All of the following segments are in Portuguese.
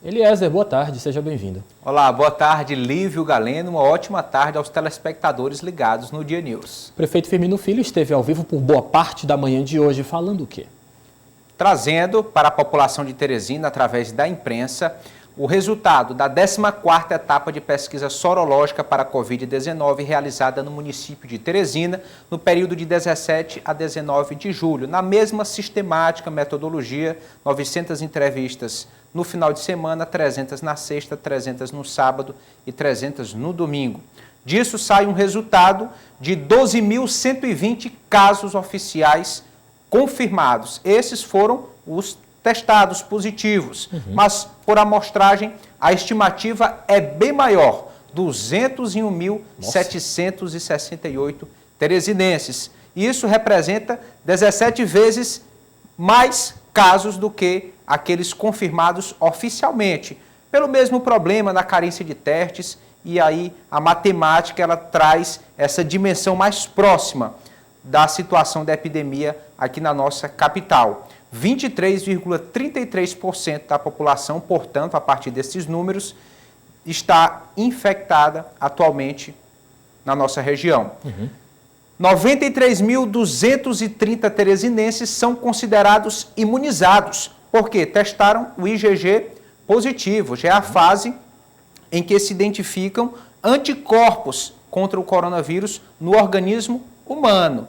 Eliezer, boa tarde, seja bem-vindo. Olá, boa tarde, Lívio Galeno, uma ótima tarde aos telespectadores ligados no Dia News. O prefeito Firmino Filho esteve ao vivo por boa parte da manhã de hoje, falando o quê? Trazendo para a população de Teresina, através da imprensa, o resultado da 14ª etapa de pesquisa sorológica para a Covid-19 realizada no município de Teresina, no período de 17 a 19 de julho. Na mesma sistemática metodologia, 900 entrevistas no final de semana, 300 na sexta, 300 no sábado e 300 no domingo. Disso sai um resultado de 12.120 casos oficiais confirmados. Esses foram os testados positivos, mas por amostragem a estimativa é bem maior, 201.768 teresinenses. Isso representa 17 vezes mais casos do que aqueles confirmados oficialmente, pelo mesmo problema da carência de testes, e aí a matemática ela traz essa dimensão mais próxima da situação da epidemia aqui na nossa capital. 23,33% da população, portanto, a partir desses números, está infectada atualmente na nossa região. 93.230 teresinenses são considerados imunizados, porque testaram o IgG positivo, já é a fase em que se identificam anticorpos contra o coronavírus no organismo humano.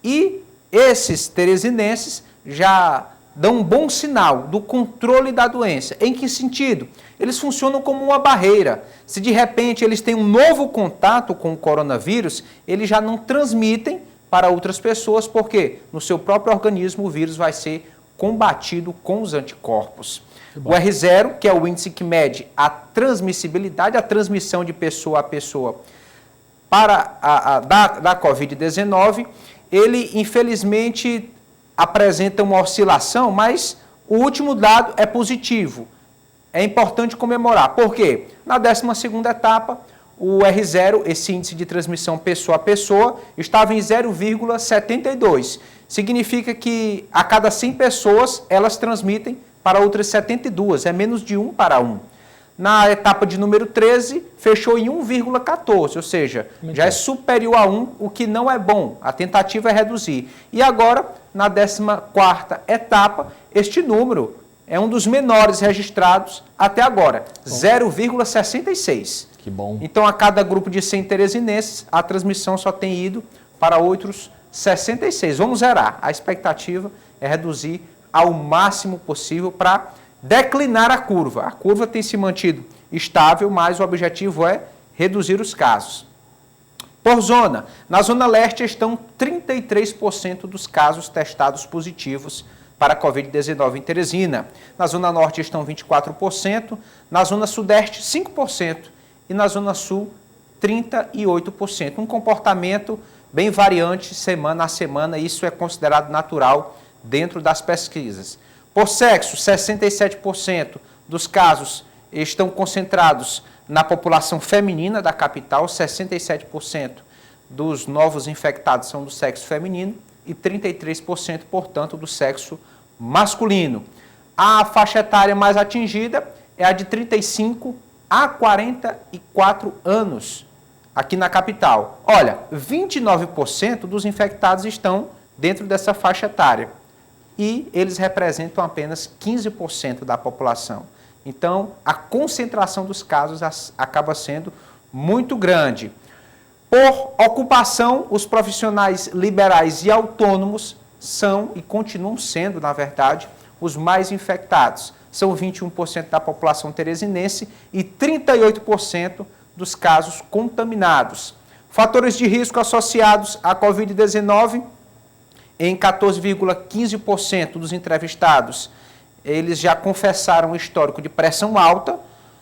E esses teresinenses já dão um bom sinal do controle da doença. Em que sentido? Eles funcionam como uma barreira. Se de repente eles têm um novo contato com o coronavírus, eles já não transmitem para outras pessoas, porque no seu próprio organismo o vírus vai ser combatido com os anticorpos. O R0, que é o índice que mede a transmissibilidade, a transmissão de pessoa a pessoa da Covid-19, ele infelizmente apresenta uma oscilação, mas o último dado é positivo. É importante comemorar. Por quê? Na 12ª etapa, o R0, esse índice de transmissão pessoa a pessoa, estava em 0,72. Significa que a cada 100 pessoas, elas transmitem para outras 72. É menos de 1 para 1. Na etapa de número 13, fechou em 1,14, ou seja, já é superior a 1, o que não é bom. A tentativa é reduzir. E agora, na 14ª etapa, este número é um dos menores registrados até agora, 0,66. Que bom. Então, a cada grupo de 100 teresinenses, a transmissão só tem ido para outros 66. Vamos zerar. A expectativa é reduzir ao máximo possível para declinar a curva. A curva tem se mantido estável, mas o objetivo é reduzir os casos. Por zona, na Zona Leste estão 33% dos casos testados positivos para a Covid-19 em Teresina. Na Zona Norte estão 24%, na Zona Sudeste 5% e na Zona Sul 38%. Um comportamento bem variante semana a semana, isso é considerado natural dentro das pesquisas. Por sexo, 67% dos casos estão concentrados na população feminina da capital, 67% dos novos infectados são do sexo feminino e 33%, portanto, do sexo masculino. A faixa etária mais atingida é a de 35 a 44 anos aqui na capital. Olha, 29% dos infectados estão dentro dessa faixa etária e eles representam apenas 15% da população. Então, a concentração dos casos acaba sendo muito grande. Por ocupação, os profissionais liberais e autônomos são e continuam sendo, na verdade, os mais infectados. São 21% da população teresinense e 38% dos casos contaminados. Fatores de risco associados à Covid-19, em 14,15% dos entrevistados, eles já confessaram o histórico de pressão alta,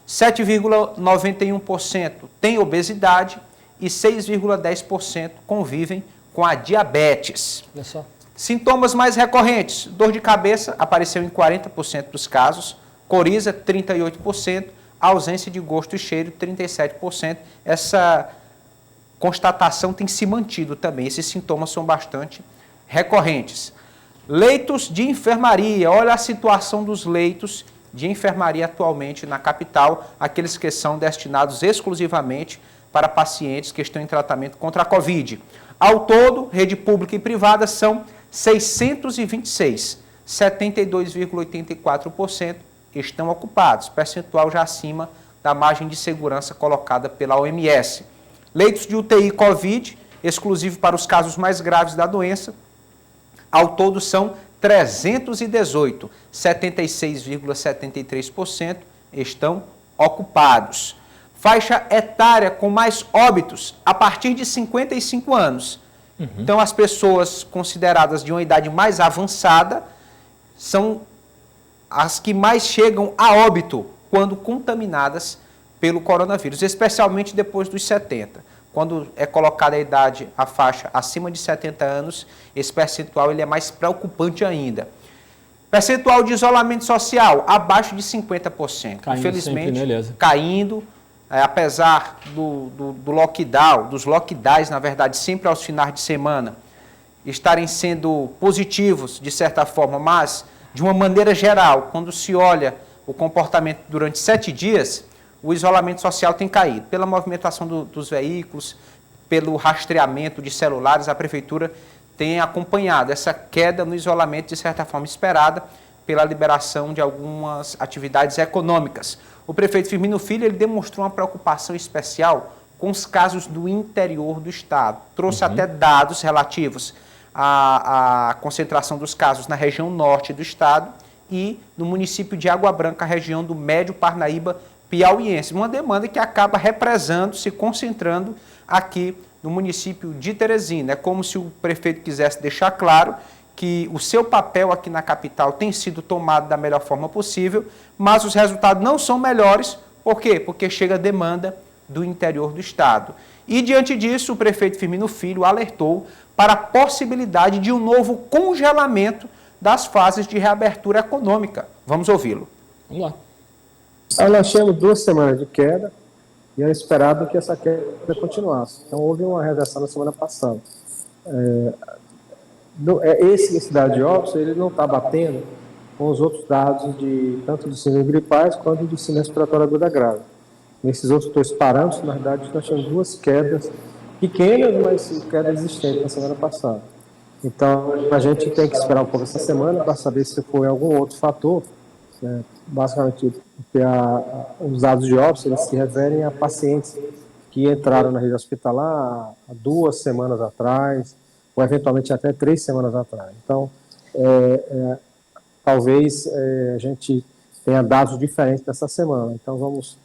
7,91% têm obesidade e 6,10% convivem com a diabetes. Olha só. Sintomas mais recorrentes, dor de cabeça apareceu em 40% dos casos, coriza 38%, ausência de gosto e cheiro 37%. Essa constatação tem se mantido também, esses sintomas são bastante recorrentes. Leitos de enfermaria, olha a situação dos leitos de enfermaria atualmente na capital, aqueles que são destinados exclusivamente para pacientes que estão em tratamento contra a Covid. Ao todo, rede pública e privada são 626, 72,84% estão ocupados, percentual já acima da margem de segurança colocada pela OMS. Leitos de UTI Covid, exclusivo para os casos mais graves da doença, ao todo são 318, 76,73% estão ocupados. Faixa etária com mais óbitos a partir de 55 anos. Então, as pessoas consideradas de uma idade mais avançada são as que mais chegam a óbito quando contaminadas pelo coronavírus, especialmente depois dos 70. Quando é colocada a idade, a faixa acima de 70 anos, esse percentual ele é mais preocupante ainda. Percentual de isolamento social, abaixo de 50%. Caindo infelizmente, sempre, caindo, apesar do lockdown, dos lockdowns, na verdade, sempre aos finais de semana, estarem sendo positivos, de certa forma, mas, de uma maneira geral, quando se olha o comportamento durante 7 dias, o isolamento social tem caído. Pela movimentação dos veículos, pelo rastreamento de celulares, a Prefeitura tem acompanhado essa queda no isolamento, de certa forma esperada, pela liberação de algumas atividades econômicas. O prefeito Firmino Filho ele demonstrou uma preocupação especial com os casos do interior do estado. Trouxe até dados relativos à concentração dos casos na região norte do estado e no município de Água Branca, região do Médio Parnaíba piauiense. Uma demanda que acaba represando, se concentrando aqui no município de Teresina. É como se o prefeito quisesse deixar claro que o seu papel aqui na capital tem sido tomado da melhor forma possível, mas os resultados não são melhores. Por quê? Porque chega demanda do interior do estado. E, diante disso, o prefeito Firmino Filho alertou para a possibilidade de um novo congelamento das fases de reabertura econômica. Vamos ouvi-lo. Vamos lá. Aí nós tínhamos 2 semanas de queda e era esperado que essa queda continuasse. Então, houve uma reversão na semana passada. Esse dado de óbitos, ele não está batendo com os outros dados tanto de síndrome gripais quanto de síndrome respiratória aguda grave. Nesses outros 2 parâmetros, na verdade, nós tivemos 2 quedas pequenas, mas quedas existentes na semana passada. Então, a gente tem que esperar um pouco essa semana para saber se foi algum outro fator. Basicamente, porque os dados de óbitos eles se referem a pacientes que entraram na rede hospitalar há 2 semanas atrás, ou eventualmente até 3 semanas atrás. Então, talvez a gente tenha dados diferentes nessa semana. Então, vamos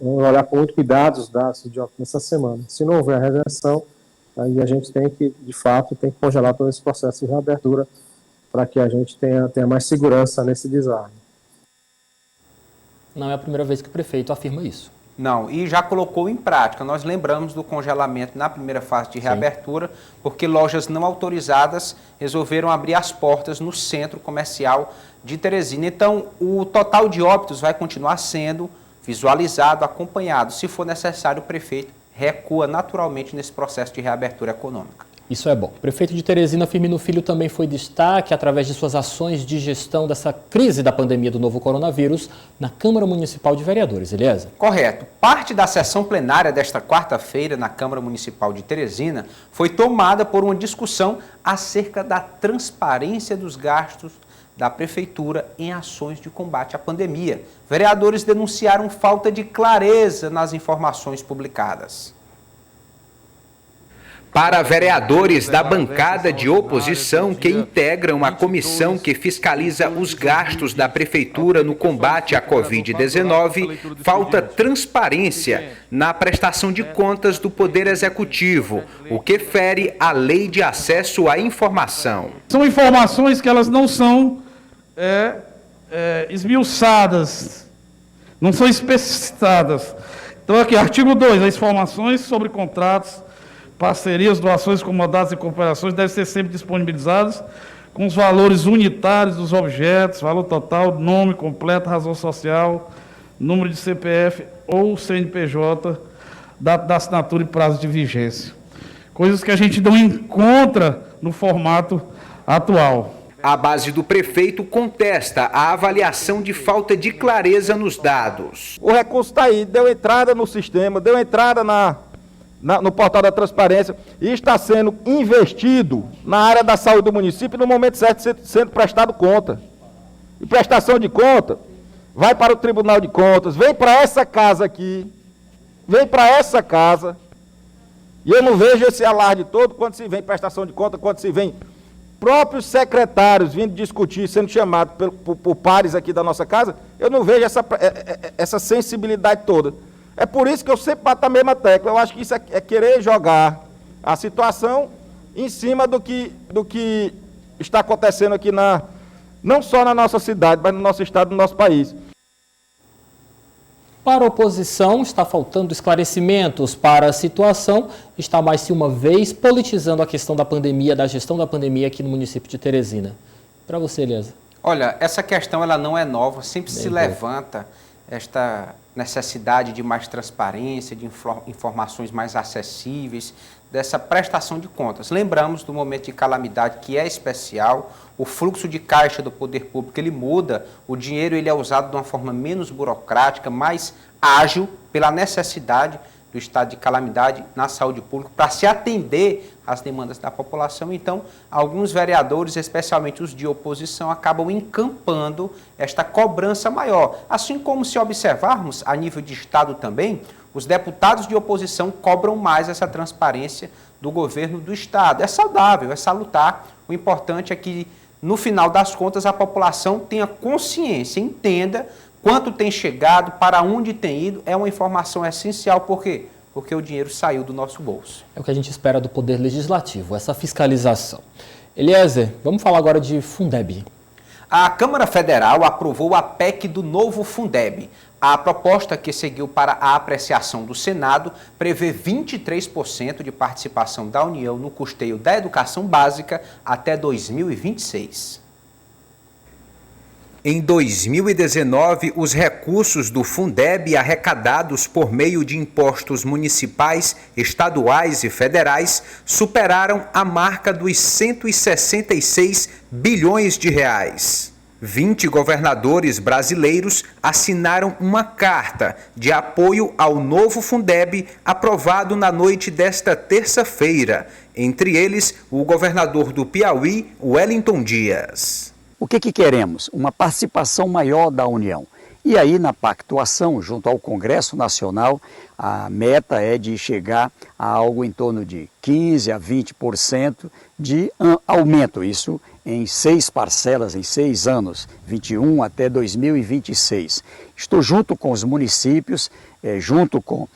olhar com muito cuidado os dados de óbito nessa semana. Se não houver reversão, aí a gente tem que, de fato, congelar todo esse processo de reabertura para que a gente tenha mais segurança nesse desarme. Não é a primeira vez que o prefeito afirma isso. Não, e já colocou em prática. Nós lembramos do congelamento na primeira fase de reabertura, sim, porque lojas não autorizadas resolveram abrir as portas no centro comercial de Teresina. Então, o total de óbitos vai continuar sendo visualizado, acompanhado. Se for necessário, o prefeito recua naturalmente nesse processo de reabertura econômica. Isso é bom. O prefeito de Teresina, Firmino Filho, também foi destaque através de suas ações de gestão dessa crise da pandemia do novo coronavírus na Câmara Municipal de Vereadores. Eliezer? Correto. Parte da sessão plenária desta quarta-feira na Câmara Municipal de Teresina foi tomada por uma discussão acerca da transparência dos gastos da Prefeitura em ações de combate à pandemia. Vereadores denunciaram falta de clareza nas informações publicadas. Para vereadores da bancada de oposição que integram a comissão que fiscaliza os gastos da Prefeitura no combate à Covid-19, falta transparência na prestação de contas do Poder Executivo, o que fere a Lei de Acesso à Informação. São informações que elas não são esmiuçadas, não são especificadas. Então aqui, artigo 2, as informações sobre contratos, parcerias, doações, comodatos e cooperações devem ser sempre disponibilizadas com os valores unitários dos objetos, valor total, nome completo, razão social, número de CPF ou CNPJ, data da assinatura e prazo de vigência. Coisas que a gente não encontra no formato atual. A base do prefeito contesta a avaliação de falta de clareza nos dados. O recurso está aí, deu entrada no sistema, deu entrada no portal da transparência e está sendo investido na área da saúde do município no momento certo sendo prestado conta. E prestação de conta vai para o Tribunal de Contas, vem para essa casa aqui, vem para essa casa, e eu não vejo esse alarde todo quando se vem prestação de conta, quando se vem próprios secretários vindo discutir, sendo chamados por pares aqui da nossa casa, eu não vejo essa sensibilidade toda. É por isso que eu sempre bato a mesma tecla. Eu acho que isso é querer jogar a situação em cima do que está acontecendo aqui, não só na nossa cidade, mas no nosso estado, no nosso país. Para a oposição, está faltando esclarecimentos para a situação, está mais de uma vez politizando a questão da pandemia, da gestão da pandemia aqui no município de Teresina. Para você, Eliasa. Olha, essa questão ela não é nova, sempre se levanta esta necessidade de mais transparência, de informações mais acessíveis, dessa prestação de contas. Lembramos do momento de calamidade que é especial, o fluxo de caixa do poder público ele muda, o dinheiro ele é usado de uma forma menos burocrática, mais ágil, pela necessidade do estado de calamidade na saúde pública, para se atender às demandas da população. Então, alguns vereadores, especialmente os de oposição, acabam encampando esta cobrança maior. Assim como, se observarmos a nível de estado também, os deputados de oposição cobram mais essa transparência do governo do estado. É saudável, é salutar. O importante é que, no final das contas, a população tenha consciência, entenda quanto tem chegado, para onde tem ido. É uma informação essencial. Por quê? Porque o dinheiro saiu do nosso bolso. É o que a gente espera do Poder Legislativo, essa fiscalização. Eliezer, vamos falar agora de Fundeb. A Câmara Federal aprovou a PEC do novo Fundeb. A proposta, que seguiu para a apreciação do Senado, prevê 23% de participação da União no custeio da educação básica até 2026. Em 2019, os recursos do Fundeb arrecadados por meio de impostos municipais, estaduais e federais superaram a marca dos 166 bilhões de reais. 20 governadores brasileiros assinaram uma carta de apoio ao novo Fundeb aprovado na noite desta terça-feira, entre eles o governador do Piauí, Wellington Dias. O que queremos? Uma participação maior da União. E aí, na pactuação, junto ao Congresso Nacional, a meta é de chegar a algo em torno de 15% a 20% de aumento. Isso em 6 parcelas, em 6 anos, 21 até 2026. Estou junto com os municípios, junto com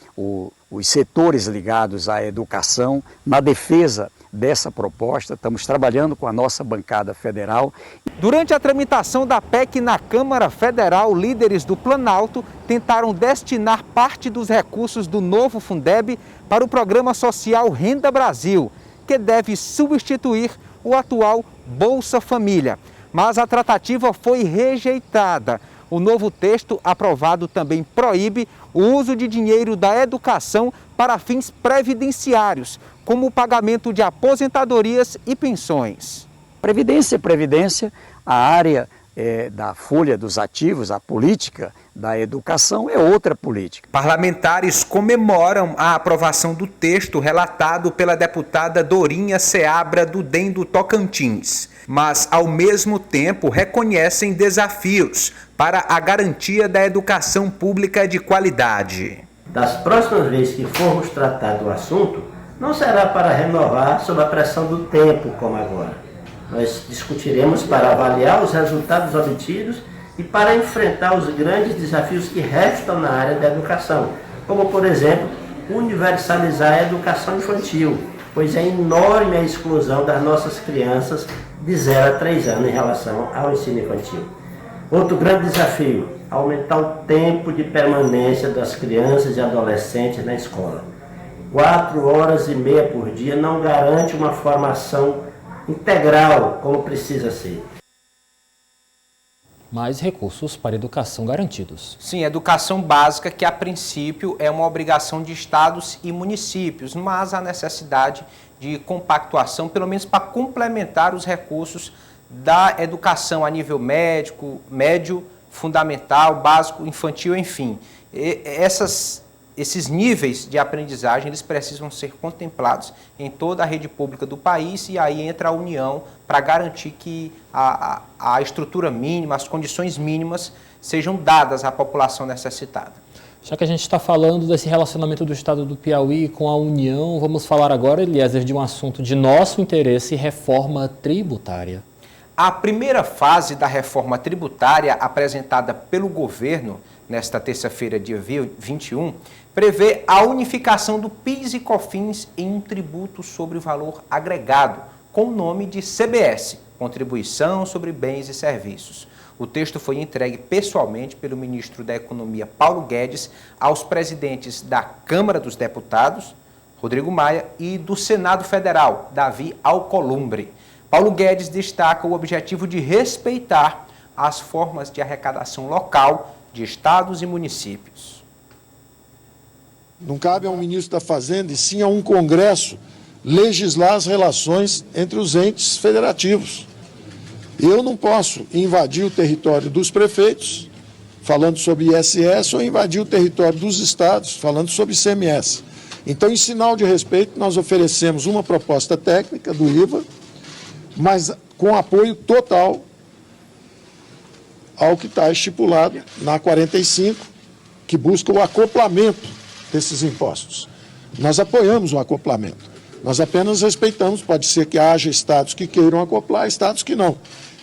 os setores ligados à educação, na defesa dessa proposta. Estamos trabalhando com a nossa bancada federal. Durante a tramitação da PEC na Câmara Federal, líderes do Planalto tentaram destinar parte dos recursos do novo Fundeb para o Programa Social Renda Brasil, que deve substituir o atual Bolsa Família. Mas a tratativa foi rejeitada. O novo texto aprovado também proíbe o uso de dinheiro da educação para fins previdenciários, como o pagamento de aposentadorias e pensões. Previdência, a área da folha dos ativos, a política da educação é outra política. Parlamentares comemoram a aprovação do texto relatado pela deputada Dorinha Seabra do DEM do Tocantins, mas ao mesmo tempo reconhecem desafios para a garantia da educação pública de qualidade. Das próximas vezes que formos tratar do assunto, não será para renovar sob a pressão do tempo como agora. Nós discutiremos para avaliar os resultados obtidos e para enfrentar os grandes desafios que restam na área da educação, como, por exemplo, universalizar a educação infantil, pois é enorme a exclusão das nossas crianças de 0 a 3 anos em relação ao ensino infantil. Outro grande desafio, aumentar o tempo de permanência das crianças e adolescentes na escola. 4 horas e meia por dia não garante uma formação integral como precisa ser. Mais recursos para educação garantidos. Sim, educação básica, que a princípio é uma obrigação de estados e municípios, mas há necessidade de compactuação, pelo menos para complementar os recursos da educação a nível médio, fundamental, básico, infantil, enfim. Esses níveis de aprendizagem, eles precisam ser contemplados em toda a rede pública do país, e aí entra a União para garantir que a estrutura mínima, as condições mínimas sejam dadas à população necessitada. Já que a gente está falando desse relacionamento do Estado do Piauí com a União, vamos falar agora, Eliezer, de um assunto de nosso interesse, reforma tributária. A primeira fase da reforma tributária apresentada pelo governo nesta terça-feira, dia 21, prevê a unificação do PIS e COFINS em um tributo sobre o valor agregado, com o nome de CBS, Contribuição sobre Bens e Serviços. O texto foi entregue pessoalmente pelo ministro da Economia, Paulo Guedes, aos presidentes da Câmara dos Deputados, Rodrigo Maia, e do Senado Federal, Davi Alcolumbre. Paulo Guedes destaca o objetivo de respeitar as formas de arrecadação local de estados e municípios. Não cabe a um ministro da Fazenda, e sim a um Congresso, legislar as relações entre os entes federativos. Eu não posso invadir o território dos prefeitos, falando sobre ISS, ou invadir o território dos estados, falando sobre ICMS. Então, em sinal de respeito, nós oferecemos uma proposta técnica do IVA, mas com apoio total ao que está estipulado na 45, que busca o acoplamento desses impostos. Nós apoiamos o acoplamento, nós apenas respeitamos, pode ser que haja estados que queiram acoplar, estados que não.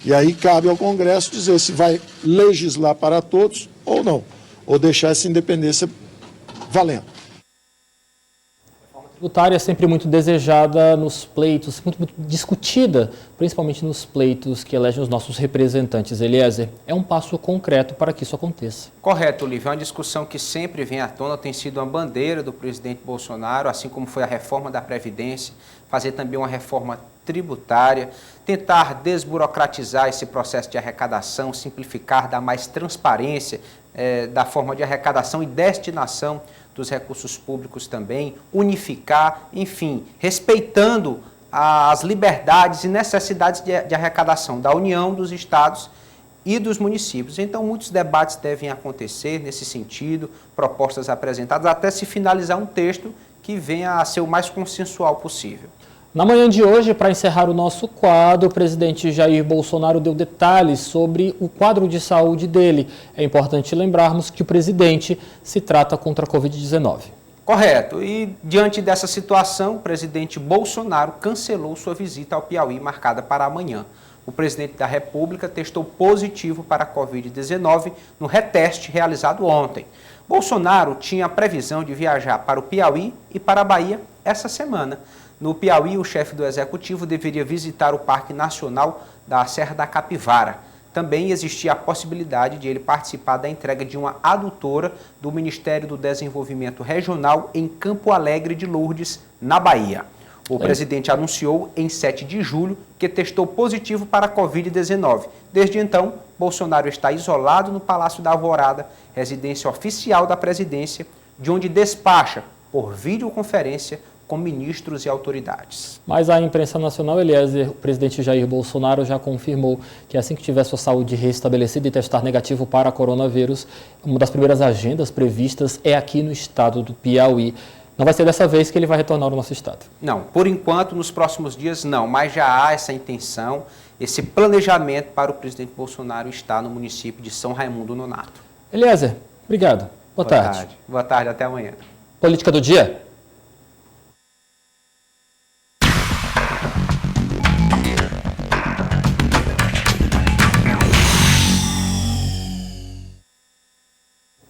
E aí cabe ao Congresso dizer se vai legislar para todos ou não, ou deixar essa independência valendo. A tributária é sempre muito desejada nos pleitos, muito discutida, principalmente nos pleitos que elegem os nossos representantes. Eliezer, é um passo concreto para que isso aconteça. Correto, Olívio. É uma discussão que sempre vem à tona, tem sido uma bandeira do presidente Bolsonaro, assim como foi a reforma da Previdência, fazer também uma reforma tributária, tentar desburocratizar esse processo de arrecadação, simplificar, dar mais transparência da forma de arrecadação e destinação dos recursos públicos também, unificar, enfim, respeitando as liberdades e necessidades de arrecadação da União, dos estados e dos municípios. Então, muitos debates devem acontecer nesse sentido, propostas apresentadas, até se finalizar um texto que venha a ser o mais consensual possível. Na manhã de hoje, para encerrar o nosso quadro, o presidente Jair Bolsonaro deu detalhes sobre o quadro de saúde dele. É importante lembrarmos que o presidente se trata contra a Covid-19. Correto. E diante dessa situação, o presidente Bolsonaro cancelou sua visita ao Piauí, marcada para amanhã. O presidente da República testou positivo para a Covid-19 no reteste realizado ontem. Bolsonaro tinha a previsão de viajar para o Piauí e para a Bahia essa semana. No Piauí, o chefe do Executivo deveria visitar o Parque Nacional da Serra da Capivara. Também existia a possibilidade de ele participar da entrega de uma adutora do Ministério do Desenvolvimento Regional em Campo Alegre de Lourdes, na Bahia. O presidente anunciou em 7 de julho que testou positivo para a Covid-19. Desde então, Bolsonaro está isolado no Palácio da Alvorada, residência oficial da presidência, de onde despacha, por videoconferência, com ministros e autoridades. Mas a imprensa nacional, Eliezer, o presidente Jair Bolsonaro já confirmou que assim que tiver sua saúde restabelecida e testar negativo para coronavírus, uma das primeiras agendas previstas é aqui no estado do Piauí. Não vai ser dessa vez que ele vai retornar ao nosso estado? Não, por enquanto, nos próximos dias não, mas já há essa intenção, esse planejamento para o presidente Bolsonaro estar no município de São Raimundo Nonato. Eliezer, obrigado. Boa tarde. Boa tarde, até amanhã. Política do dia.